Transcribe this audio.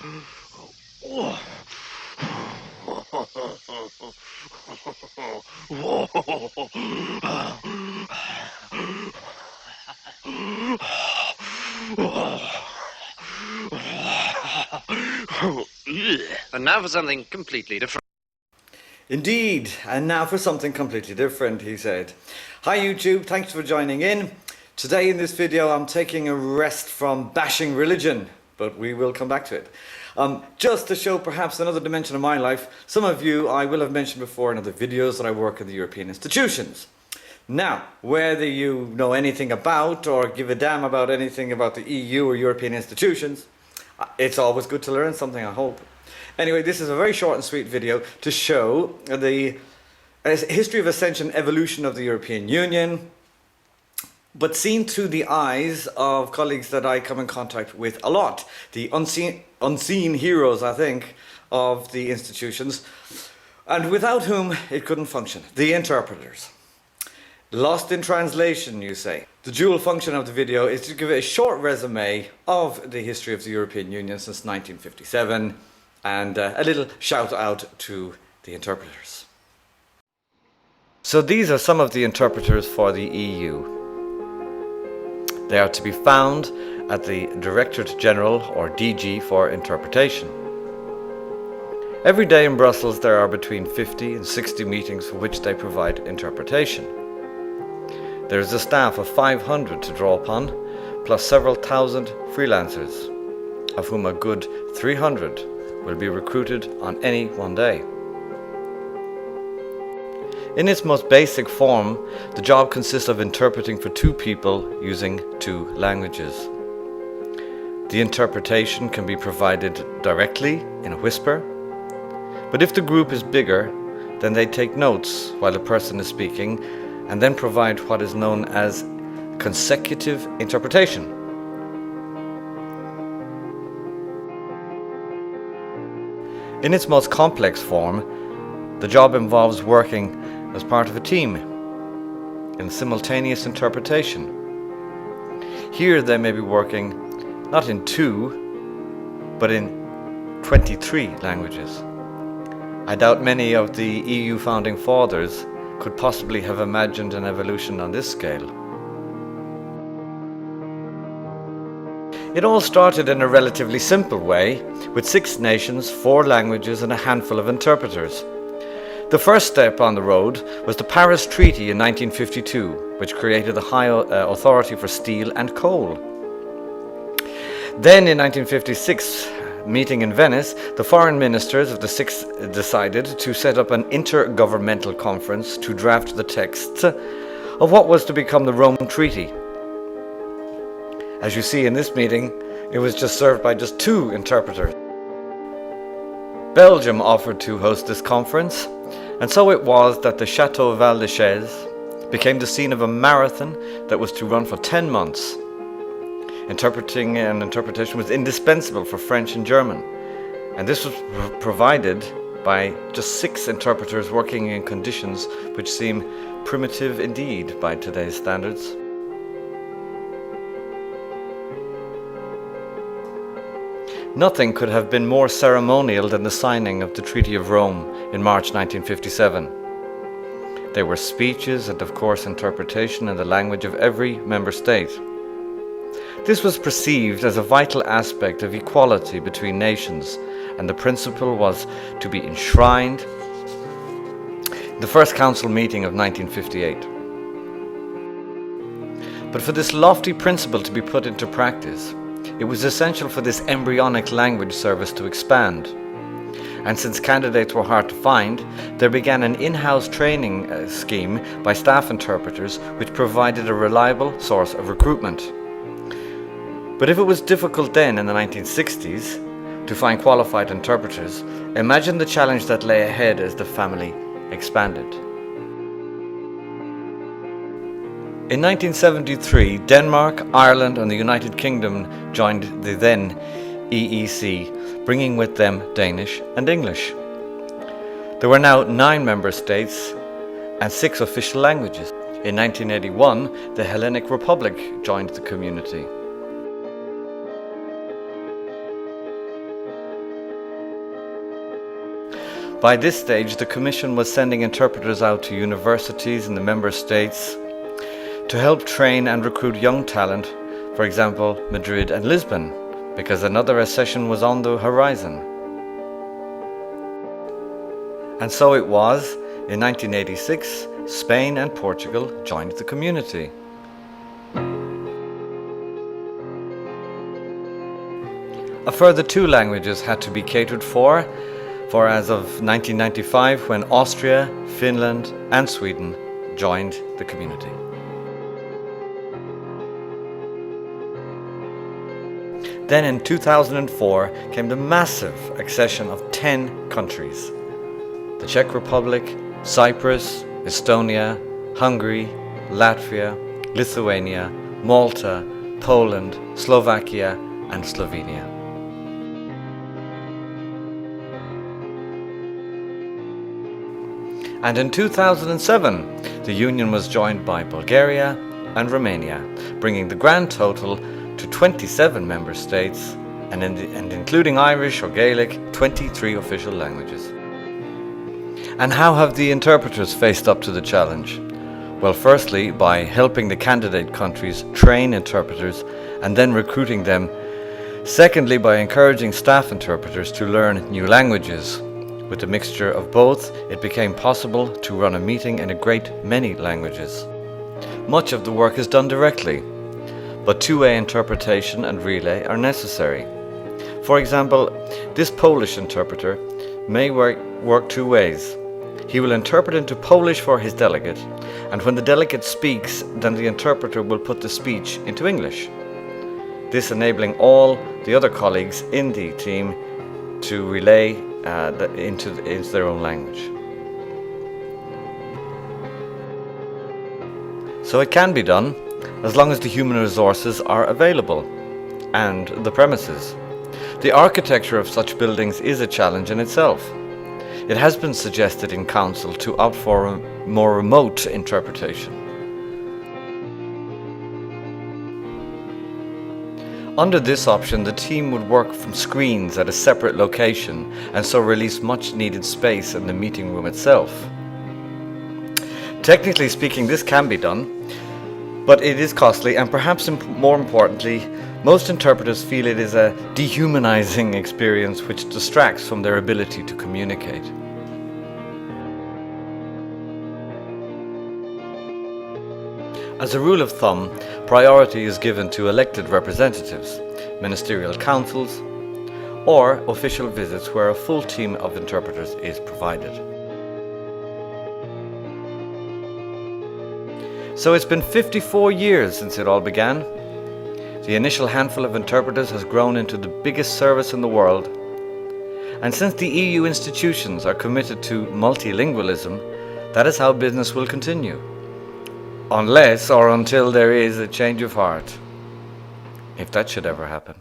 And now for something completely different. Indeed, and now for something completely different, he said. Hi YouTube, thanks for joining in. Today in this video I'm taking a rest from bashing religion, but we will come back to it. Just to show perhaps another dimension of my life, some of you I will have mentioned before in other videos that I work in the European institutions. Now, whether you know anything about or give a damn about anything about the EU or European institutions, it's always good to learn something, I hope. Anyway, this is a very short and sweet video to show the history of ascension, evolution of the European Union, but seen through the eyes of colleagues that I come in contact with a lot. The unseen heroes, I think, of the institutions, and without whom it couldn't function. The interpreters. Lost in translation, you say. The dual function of the video is to give a short resume of the history of the European Union since 1957 and a little shout out to the interpreters. So these are some of the interpreters for the EU. They are to be found at the Directorate General, or DG, for interpretation. Every day in Brussels there are between 50 and 60 meetings for which they provide interpretation. There is a staff of 500 to draw upon, plus several thousand freelancers, of whom a good 300 will be recruited on any one day. In its most basic form, the job consists of interpreting for two people using two languages. The interpretation can be provided directly in a whisper, but if the group is bigger, then they take notes while the person is speaking and then provide what is known as consecutive interpretation. In its most complex form, the job involves working as part of a team in simultaneous interpretation. Here they may be working not in 2, but in 23 languages. I doubt many of the EU founding fathers could possibly have imagined an evolution on this scale. It all started in a relatively simple way, with 6 nations, 4 languages and a handful of interpreters. The first step on the road was the Paris Treaty in 1952, which created the High Authority for Steel and Coal. Then in 1956, meeting in Venice, the foreign ministers of the 6 decided to set up an intergovernmental conference to draft the texts of what was to become the Rome Treaty. As you see in this meeting, it was just served by just 2 interpreters. Belgium offered to host this conference, and so it was that the Château Val de Chaise became the scene of a marathon that was to run for 10 months. Interpreting and interpretation was indispensable for French and German, and this was provided by just 6 interpreters working in conditions which seem primitive indeed by today's standards. Nothing could have been more ceremonial than the signing of the Treaty of Rome in March 1957. There were speeches and of course interpretation in the language of every member state. This was perceived as a vital aspect of equality between nations, and the principle was to be enshrined in the first council meeting of 1958. But for this lofty principle to be put into practice, it was essential for this embryonic language service to expand. And since candidates were hard to find, there began an in-house training scheme by staff interpreters which provided a reliable source of recruitment. But if it was difficult then in the 1960s to find qualified interpreters, imagine the challenge that lay ahead as the family expanded. In 1973, Denmark, Ireland and the United Kingdom joined the then EEC, bringing with them Danish and English. There were now 9 member states and 6 official languages. In 1981, the Hellenic Republic joined the community. By this stage, the Commission was sending interpreters out to universities in the member states to help train and recruit young talent, for example, Madrid and Lisbon, because another accession was on the horizon. And so it was, in 1986, Spain and Portugal joined the community. A further 2 languages had to be catered for as of 1995, when Austria, Finland and Sweden joined the community. Then in 2004 came the massive accession of 10 countries: the Czech Republic, Cyprus, Estonia, Hungary, Latvia, Lithuania, Malta, Poland, Slovakia and Slovenia. And in 2007, the Union was joined by Bulgaria and Romania, bringing the grand total to 27 member states, and including Irish or Gaelic, 23 official languages. And how have the interpreters faced up to the challenge? Well, firstly, by helping the candidate countries train interpreters and then recruiting them. Secondly, by encouraging staff interpreters to learn new languages. With a mixture of both, it became possible to run a meeting in a great many languages. Much of the work is done directly, but two-way interpretation and relay are necessary. For example, this Polish interpreter may work 2 ways. He will interpret into Polish for his delegate, and when the delegate speaks, then the interpreter will put the speech into English. This enabling all the other colleagues in the team to relay into their own language. So it can be done, as long as the human resources are available and the premises. The architecture of such buildings is a challenge in itself. It has been suggested in Council to opt for a more remote interpretation. Under this option, the team would work from screens at a separate location and so release much needed space in the meeting room itself. Technically speaking, this can be done, but it is costly, and perhaps more importantly, most interpreters feel it is a dehumanizing experience which distracts from their ability to communicate. As a rule of thumb, priority is given to elected representatives, ministerial councils, or official visits where a full team of interpreters is provided. So it's been 54 years since it all began. The initial handful of interpreters has grown into the biggest service in the world. And since the EU institutions are committed to multilingualism, that is how business will continue. Unless or until there is a change of heart, if that should ever happen.